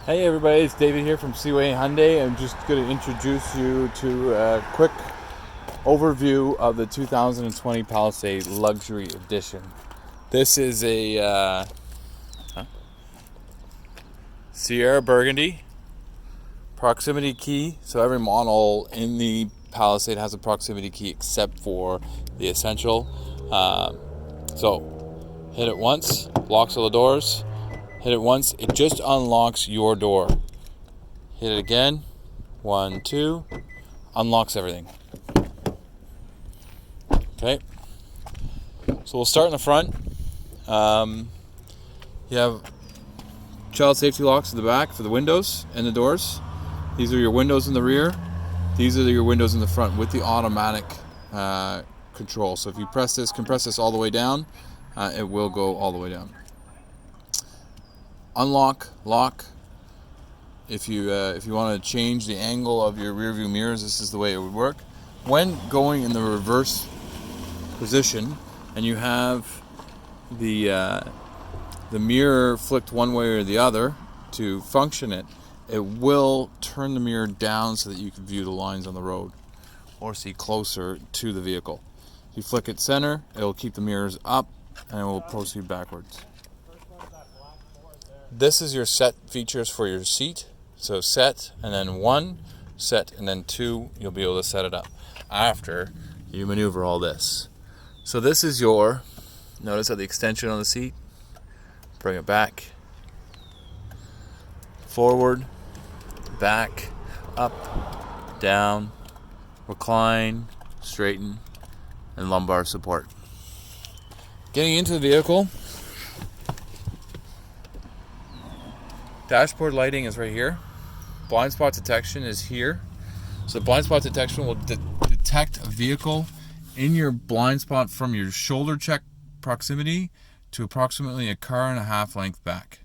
Hey everybody, it's David here from Seaway Hyundai. I'm just going to introduce you to a quick overview of the 2020 Palisade Luxury Edition. This is a Sierra Burgundy proximity key. So every model in the Palisade has a proximity key except for the Essential. So hit it once, locks all the doors. Hit it once, it just unlocks your door. Hit it again. 1, 2. Unlocks everything. Okay. So we'll start in the front. You have child safety locks in the back for the windows and the doors. These are your windows in the rear. These are your windows in the front with the automatic control. So if you compress this all the way down, it will go all the way down. Unlock, lock. If you want to change the angle of your rear view mirrors, this is the way it would work. When going in the reverse position and you have the mirror flicked one way or the other to function it will turn the mirror down so that you can view the lines on the road or see closer to the vehicle. If you flick it center, it will keep the mirrors up and it will proceed backwards. This is your set features for your seat. So set and then 1, set and then 2, you'll be able to set it up after you maneuver all this. So this is notice that the extension on the seat, bring it back, forward, back, up, down, recline, straighten, and lumbar support. Getting into the vehicle, dashboard lighting is right here. Blind spot detection is here. So blind spot detection will detect a vehicle in your blind spot from your shoulder check proximity to approximately a car and a half length back.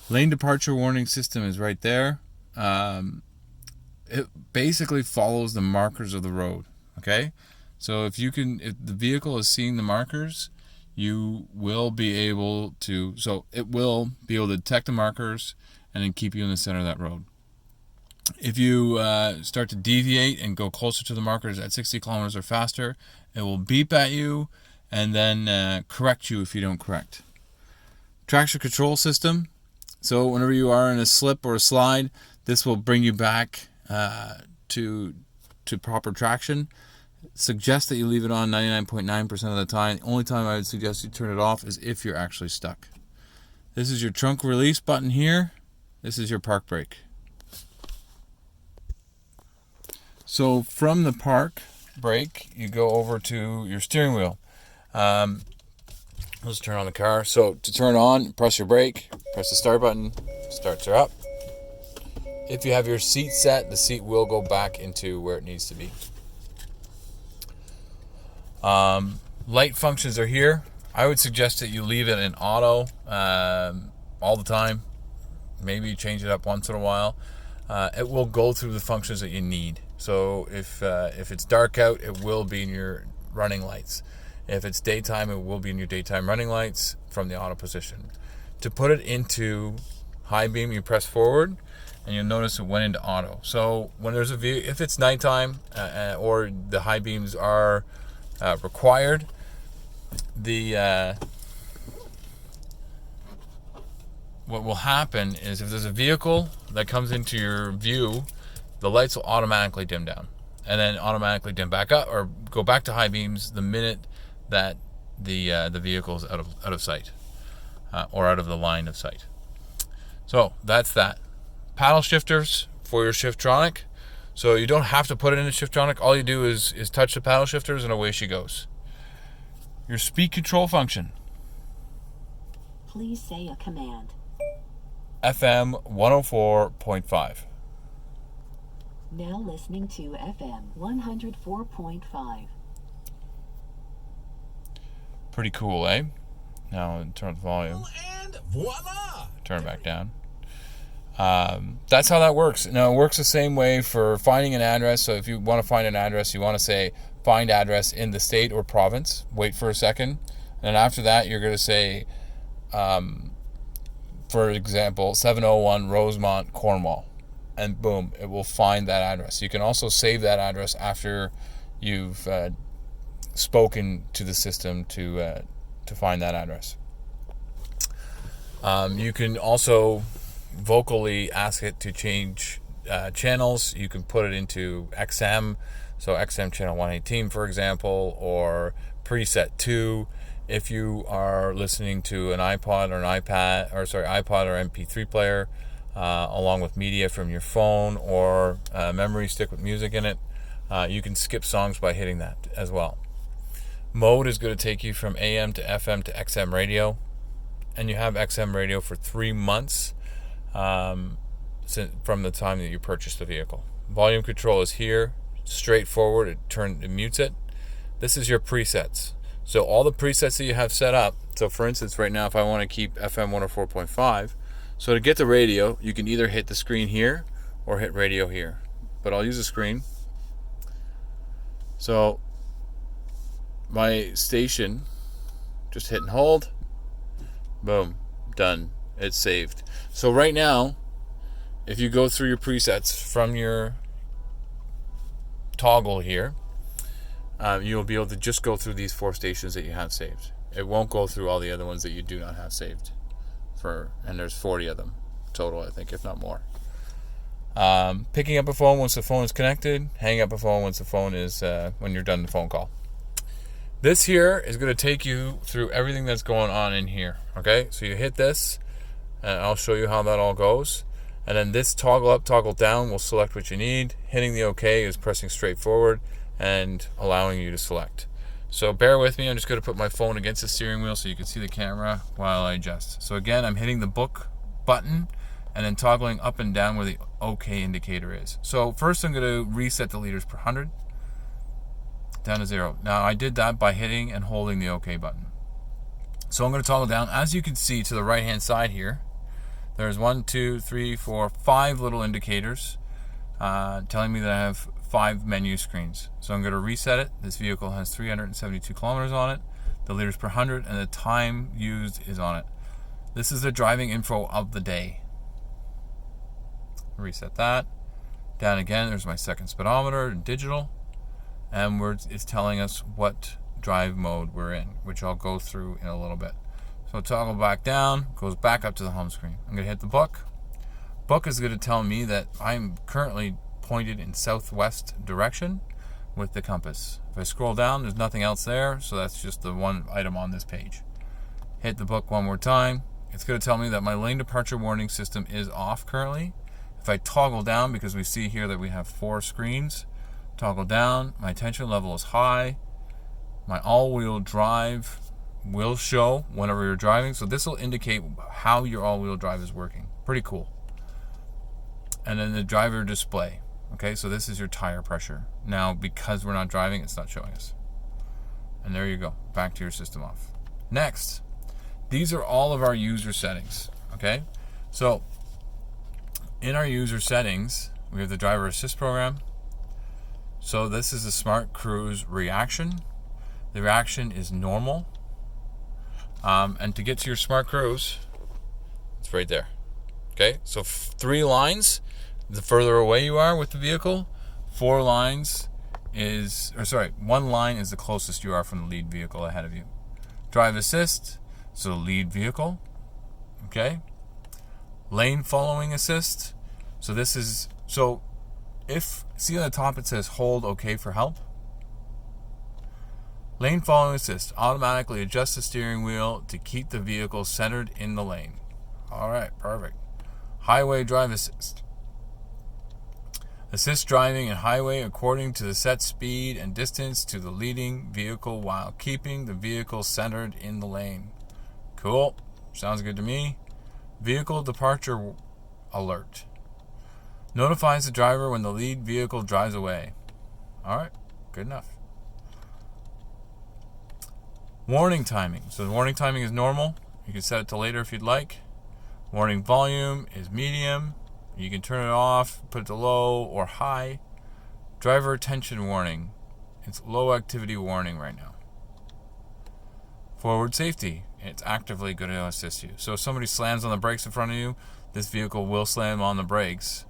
Lane departure warning system is right there. It basically follows the markers of the road. Okay, so if the vehicle is seeing the markers, you will be able to, so it will be able to detect the markers and then keep you in the center of that road. If you start to deviate and go closer to the markers at 60 kilometers or faster, it will beep at you and then correct you if you don't correct. Traction control system. So whenever you are in a slip or a slide, this will bring you back to proper traction. Suggest that you leave it on 99.9% of the time. The only time I would suggest you turn it off is if you're actually stuck. This is your trunk release button here. This is your park brake. So from the park brake, you go over to your steering wheel. Let's turn on the car. So to turn on, press your brake, press the start button, starts her up. If you have your seat set, the seat will go back into where it needs to be. Light functions are here. I would suggest that you leave it in auto all the time. Maybe change it up once in a while. It will go through the functions that you need. So if it's dark out, it will be in your running lights. If it's daytime, it will be in your daytime running lights from the auto position. To put it into high beam, you press forward, and you'll notice it went into auto. So when there's if it's nighttime or the high beams are required, what will happen is if there's a vehicle that comes into your view, the lights will automatically dim down and then automatically dim back up or go back to high beams the minute that the vehicle is out of sight or out of the line of sight. So that's that. Paddle shifters for your Shiftronic. So you don't have to put it in a Shiftronic. All you do is touch the paddle shifters and away she goes. Your speed control function. Please say a command. FM 104.5. Now listening to FM 104.5. Pretty cool, eh? Now turn up the volume. And voila! Turn it back down. That's how that works. Now, it works the same way for finding an address. So if you want to find an address, you want to say find address in the state or province. Wait for a second. And then after that, you're going to say for example, 701 Rosemont, Cornwall, and boom, it will find that address. You can also save that address after you've spoken to the system to find that address. You can also vocally ask it to change channels. You can put it into XM, so XM channel 118, for example, or preset 2. If you are listening to an iPod or iPod or MP3 player, along with media from your phone or a memory stick with music in it, you can skip songs by hitting that as well. Mode is going to take you from AM to FM to XM radio, and you have XM radio for 3 months from the time that you purchased the vehicle. Volume control is here, straightforward. It mutes it. This is your presets. So all the presets that you have set up. So for instance, right now, if I want to keep FM 104.5, so to get the radio, you can either hit the screen here or hit radio here. But I'll use the screen. So my station, just hit and hold. Boom, done. It's saved. So right now, if you go through your presets from your toggle here, you'll be able to just go through these 4 stations that you have saved. It won't go through all the other ones that you do not have saved. And there's 40 of them total, I think, if not more. Picking up a phone once the phone is connected. Hanging up a phone once the phone is when you're done the phone call. This here is going to take you through everything that's going on in here. Okay, so you hit this, and I'll show you how that all goes. And then this toggle up, toggle down will select what you need. Hitting the OK is pressing straight forward and allowing you to select. So bear with me, I'm just going to put my phone against the steering wheel so you can see the camera while I adjust. So again, I'm hitting the book button and then toggling up and down where the OK indicator is. So first I'm going to reset the liters per 100 down to 0. Now I did that by hitting and holding the OK button. So I'm going to toggle down. As you can see to the right hand side here, there's 1, 2, 3, 4, 5 little indicators telling me that I have 5 menu screens. So I'm going to reset it. This vehicle has 372 kilometers on it. The liters per 100 and the time used is on it. This is the driving info of the day. Reset that. Down again, there's my second speedometer, digital. And it's telling us what drive mode we're in, which I'll go through in a little bit. So toggle back down, goes back up to the home screen. I'm going to hit the book. Book is going to tell me that I'm currently pointed in southwest direction with the compass. If I scroll down, there's nothing else there, so that's just the one item on this page. Hit the book one more time. It's going to tell me that my lane departure warning system is off currently. If I toggle down, because we see here that we have 4 screens, toggle down, my attention level is high. My all-wheel drive will show whenever you're driving, so this will indicate how your all-wheel drive is working. Pretty cool. And then the driver display. Okay, so this is your tire pressure. Now, because we're not driving, it's not showing us. And there you go, back to your system off. Next, these are all of our user settings. Okay, so in our user settings, we have the driver assist program. So this is the smart cruise reaction. The reaction is normal. And to get to your smart cruise, it's right there. Okay, so 3 lines, the further away you are with the vehicle. 4 lines is, 1 line is the closest you are from the lead vehicle ahead of you. Drive assist, so lead vehicle. Okay. Lane following assist. So this is, so if, see on the top it says hold OK for help. Lane following assist, automatically adjust the steering wheel to keep the vehicle centered in the lane. Alright, perfect. Highway drive assist. Assist driving in highway according to the set speed and distance to the leading vehicle while keeping the vehicle centered in the lane. Cool. Sounds good to me. Vehicle departure alert. Notifies the driver when the lead vehicle drives away. Alright, good enough. Warning timing. So the warning timing is normal. You can set it to later if you'd like. Warning volume is medium. You can turn it off, put it to low or high. Driver attention warning. It's low activity warning right now. Forward safety. It's actively going to assist you. So if somebody slams on the brakes in front of you, this vehicle will slam on the brakes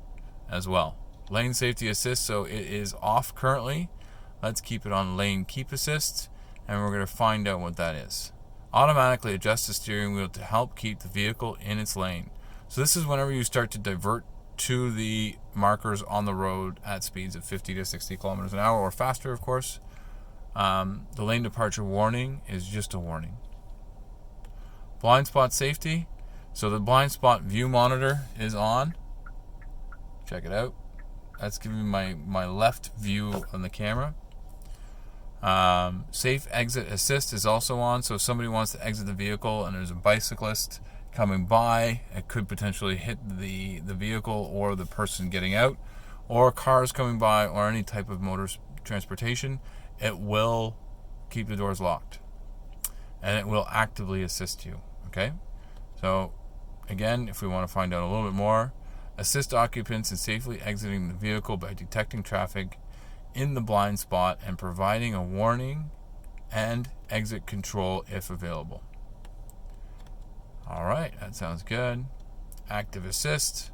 as well. Lane safety assist, so it is off currently. Let's keep it on lane keep assist, and we're going to find out what that is. Automatically adjust the steering wheel to help keep the vehicle in its lane. So this is whenever you start to divert to the markers on the road at speeds of 50 to 60 kilometers an hour or faster, of course. The lane departure warning is just a warning. Blind spot safety. So the blind spot view monitor is on. Check it out. That's giving me my left view on the camera. Safe exit assist is also on. So if somebody wants to exit the vehicle and there's a bicyclist coming by, it could potentially hit the vehicle or the person getting out, or cars coming by, or any type of motor transportation, it will keep the doors locked and it will actively assist you. Okay, so again, if we want to find out a little bit more, assist occupants in safely exiting the vehicle by detecting traffic in the blind spot and providing a warning and exit control if available. All right, that sounds good. Active assist.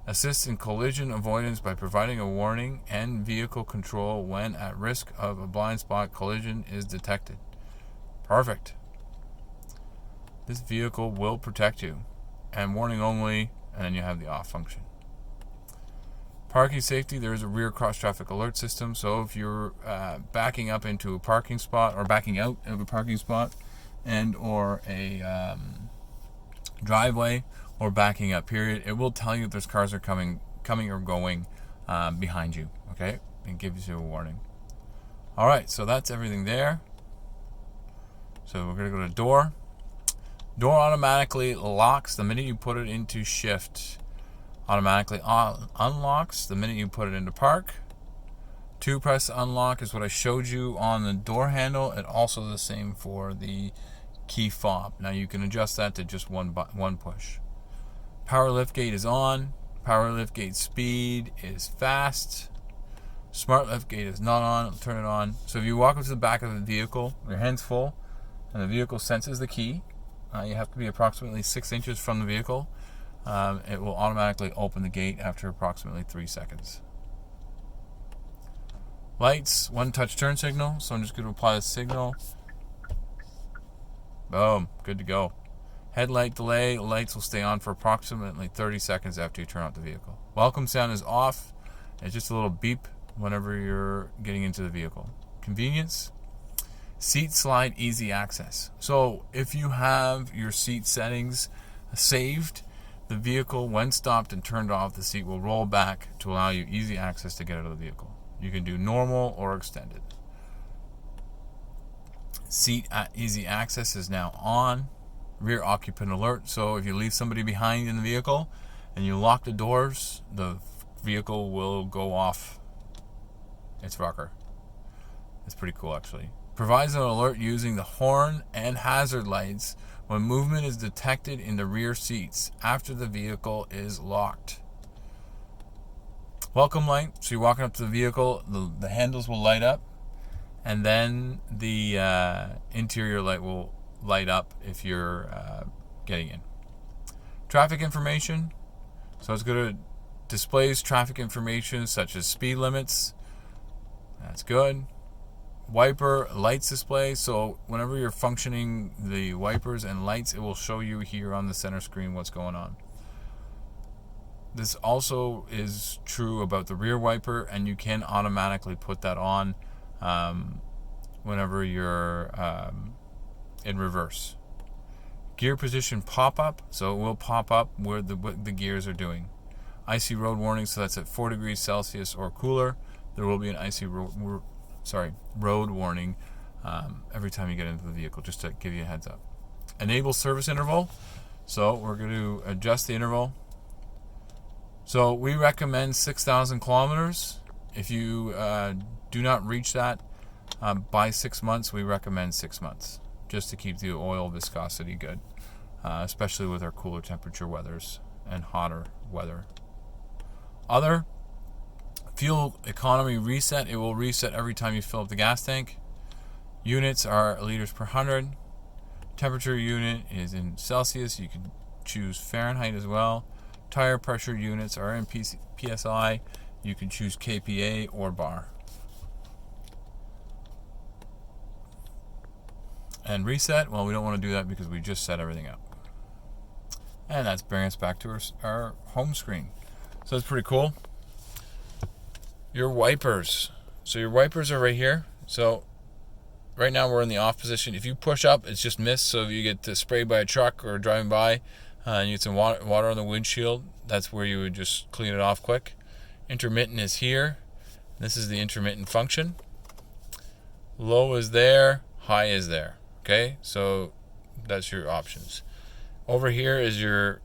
Assist in collision avoidance by providing a warning and vehicle control when at risk of a blind spot collision is detected. Perfect. This vehicle will protect you. And warning only, and then you have the off function. Parking safety, there is a rear cross traffic alert system. So if you're backing up into a parking spot or backing out of a parking spot and or a driveway or backing up period, it will tell you if there's cars are coming or going behind you. Okay, and gives you a warning. All right, so that's everything there. So we're gonna go to door. Door automatically locks the minute you put it into shift. Automatically unlocks the minute you put it into park. 2 press unlock is what I showed you on the door handle, and also the same for the key fob. Now you can adjust that to just one push. Power liftgate is on. Power liftgate speed is fast. Smart liftgate is not on. I'll turn it on. So if you walk up to the back of the vehicle, your hand's full, and the vehicle senses the key, you have to be approximately 6 inches from the vehicle. It will automatically open the gate after approximately 3 seconds. Lights, one touch turn signal. So I'm just going to apply the signal. Boom, good to go. Headlight delay, lights will stay on for approximately 30 seconds after you turn off the vehicle. Welcome sound is off. It's just a little beep whenever you're getting into the vehicle. Convenience. Seat slide easy access. So if you have your seat settings saved, the vehicle, when stopped and turned off, the seat will roll back to allow you easy access to get out of the vehicle. You can do normal or extended. Seat easy access is now on. Rear occupant alert. So if you leave somebody behind in the vehicle and you lock the doors, the vehicle will go off its rocker. It's pretty cool, actually. Provides an alert using the horn and hazard lights when movement is detected in the rear seats after the vehicle is locked. Welcome light. So you're walking up to the vehicle, the handles will light up, and then the interior light will light up if you're getting in. Traffic information. So it's going to displays traffic information such as speed limits. That's good. Wiper lights display. So whenever you're functioning the wipers and lights, it will show you here on the center screen what's going on. This also is true about the rear wiper, and you can automatically put that on whenever you're in reverse. Gear position pop-up, so it will pop up where the gears are doing. Icy road warning, so that's at 4 degrees Celsius or cooler. There will be an icy road warning every time you get into the vehicle, just to give you a heads up. Enable service interval, so we're going to adjust the interval. So we recommend 6,000 kilometers. If you do not reach that by 6 months, we recommend 6 months, just to keep the oil viscosity good, especially with our cooler temperature weathers and hotter weather. Other fuel economy reset, it will reset every time you fill up the gas tank. Units are liters per 100. Temperature unit is in Celsius. You can choose Fahrenheit as well. Tire pressure units are in PSI. You can choose kPa or bar. And reset, well, we don't want to do that because we just set everything up. And that's bringing us back to our home screen. So that's pretty cool. Your wipers. So your wipers are right here. So right now we're in the off position. If you push up, it's just mist. So if you get sprayed by a truck or driving by and you get some water on the windshield, that's where you would just clean it off quick. Intermittent is here. This is the intermittent function. Low is there. High is there. Okay, so that's your options. Over here is your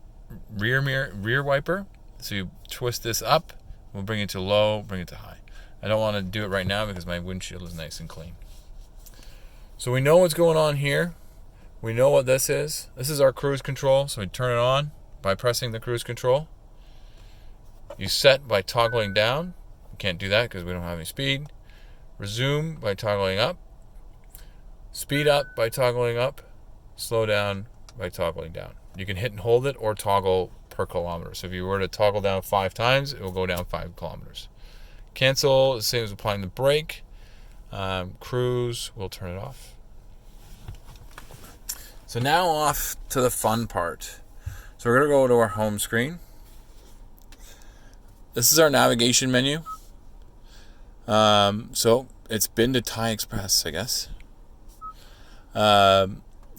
rear wiper. So you twist this up. We'll bring it to low, bring it to high. I don't want to do it right now because my windshield is nice and clean. So we know what's going on here. We know what this is. This is our cruise control. So we turn it on by pressing the cruise control. You set by toggling down. We can't do that because we don't have any speed. Resume by toggling up. Speed up by toggling up. Slow down by toggling down. You can hit and hold it or toggle per kilometer. So if you were to toggle down 5 times, it will go down 5 kilometers. Cancel, the same as applying the brake. Cruise, we'll turn it off. So now off to the fun part. So we're going to go to our home screen. This is our navigation menu. So it's been to Thai Express, I guess.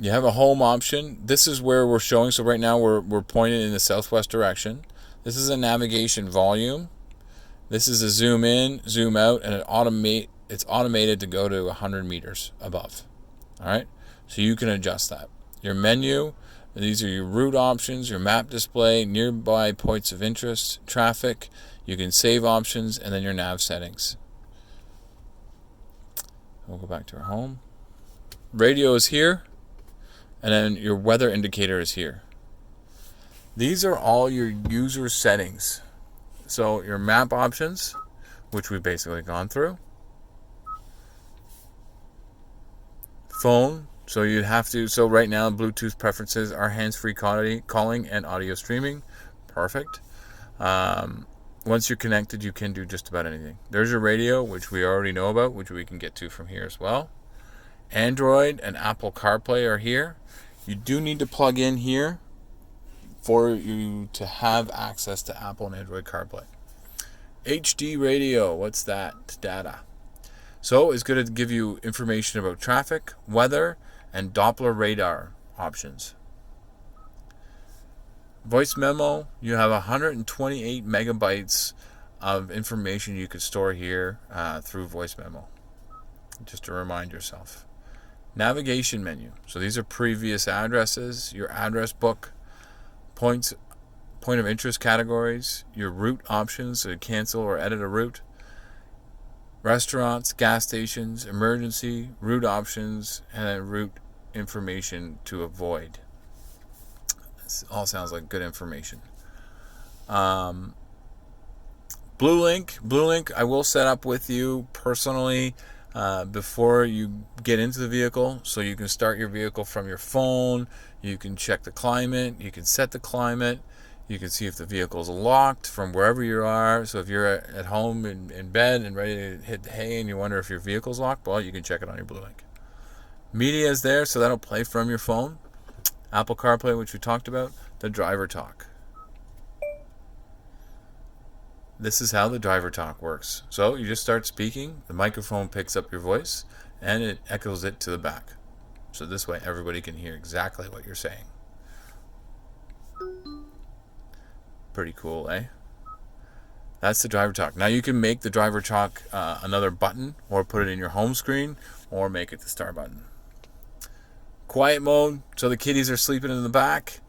You have a home option. This is where we're showing. So right now we're pointed in the southwest direction. This is a navigation volume. This is a zoom in, zoom out, and it's automated to go to 100 meters above. All right. So you can adjust that. Your menu. These are your route options, your map display, nearby points of interest, traffic. You can save options, and then your nav settings. We'll go back to our home. Radio is here, and then your weather indicator is here. These are all your user settings. So your map options, which we've basically gone through. Phone, so you'd have to, so right now Bluetooth preferences are hands-free calling and audio streaming. Perfect. Once you're connected, you can do just about anything. There's your radio, which we already know about, which we can get to from here as well. Android and Apple CarPlay are here. You do need to plug in here for you to have access to Apple and Android CarPlay. HD radio, what's that? Data. So it's going to give you information about traffic, weather, and Doppler radar options. Voice memo, you have 128 megabytes of information you could store here through voice memo. Just to remind yourself. Navigation menu. So these are previous addresses, your address book, point of interest categories, your route options, so cancel or edit a route, restaurants, gas stations, emergency, route options, and then route information to avoid. This all sounds like good information. Blue Link, I will set up with you personally before you get into the vehicle, so you can start your vehicle from your phone. You can check the climate, you can set the climate, you can see if the vehicle is locked from wherever you are. So if you're at home in bed and ready to hit the hay and you wonder if your vehicle's locked, well, you can check it on your Blue Link. Media is there, so that'll play from your phone. Apple CarPlay, which we talked about. The driver talk. This is how the driver talk works. So you just start speaking, the microphone picks up your voice, and it echoes it to the back. So this way everybody can hear exactly what you're saying. Pretty cool, eh? That's the driver talk. Now you can make the driver talk another button, or put it in your home screen, or make it the star button. Quiet mode, so the kiddies are sleeping in the back,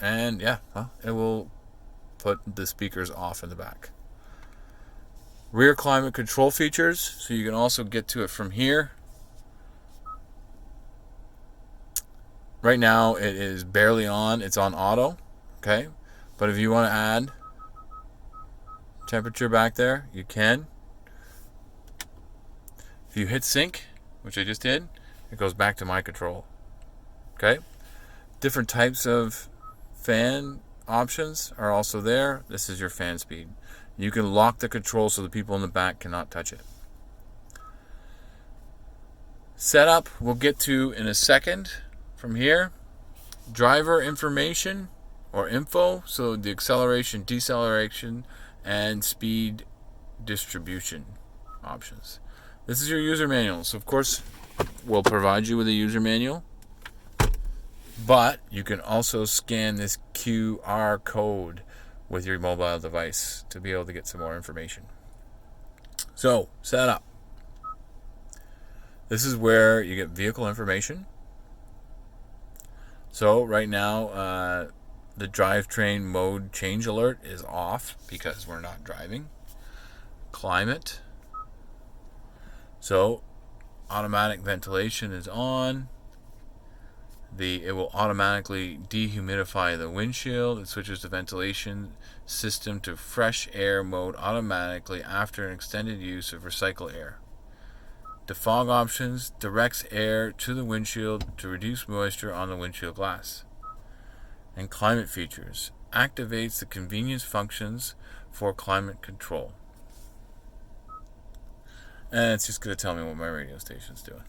and yeah, well, it will put the speakers off in the back. Rear climate control features, so you can also get to it from here. Right now it is barely on, it's on auto, okay? But if you want to add temperature back there, you can. If you hit sync, which I just did, it goes back to my control, okay? Different types of fan options are also there. This is your fan speed. You can lock the control so the people in the back cannot touch it. Setup we'll get to in a second. From here, driver information or info, so the acceleration, deceleration, and speed distribution options. This is your user manual. So of course, we'll provide you with a user manual, but you can also scan this QR code with your mobile device to be able to get some more information. So, setup. This is where you get vehicle information. So right now, the drivetrain mode change alert is off because we're not driving. Climate. So automatic ventilation is on. It will automatically dehumidify the windshield. It switches the ventilation system to fresh air mode automatically after an extended use of recycle air. The fog options directs air to the windshield to reduce moisture on the windshield glass. And climate features activates the convenience functions for climate control. And it's just going to tell me what my radio station's doing.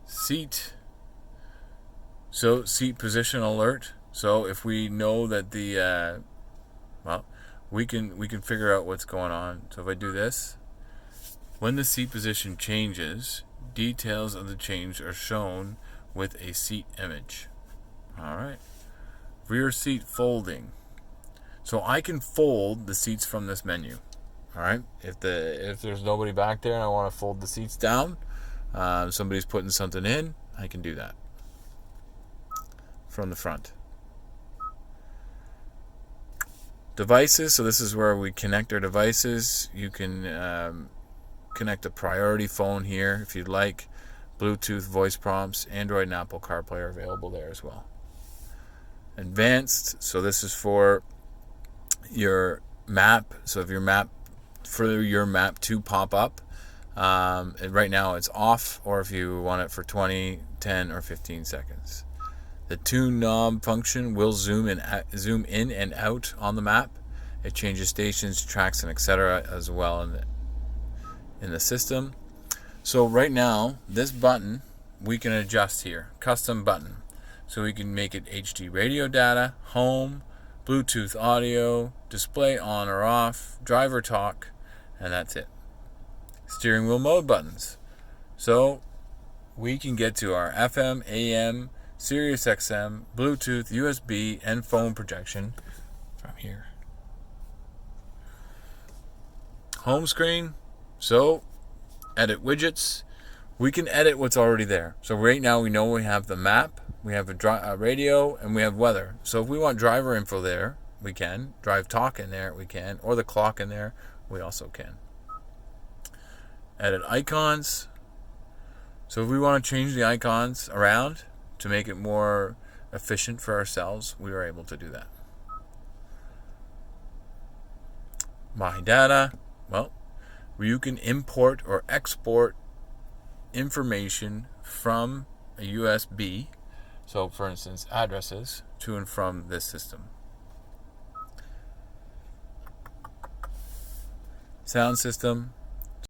Seat. So seat position alert. So if we know that we can figure out what's going on. So if I do this, when the seat position changes, details of the change are shown with a seat image. All right. Rear seat folding. So I can fold the seats from this menu. All right. If there's nobody back there and I want to fold the seats down, somebody's putting something in, I can do that from the front. Devices, so this is where we connect our devices. You can connect a priority phone here if you'd like. Bluetooth voice prompts, Android and Apple CarPlay are available there as well. Advanced, so this is for your map. So if your map to pop up, and right now it's off, or if you want it for 20, 10, or 15 seconds. The tune knob function will zoom in and out on the map. It changes stations, tracks, and etc. as well in the system. So right now, this button we can adjust here. Custom button. So we can make it HD radio data, home, Bluetooth audio, display on or off, driver talk, and that's it. Steering wheel mode buttons. So we can get to our FM, AM, Sirius XM, Bluetooth, USB, and phone projection from here. Home screen. So edit widgets. We can edit what's already there. So right now we know we have the map, we have a radio, and we have weather. So if we want driver info there, we can. Drive talk in there, we can. Or the clock in there, we also can. Edit icons. So if we want to change the icons around to make it more efficient for ourselves, we are able to do that. My data. Well, you can import or export information from a USB. So for instance, addresses to and from this system. Sound system.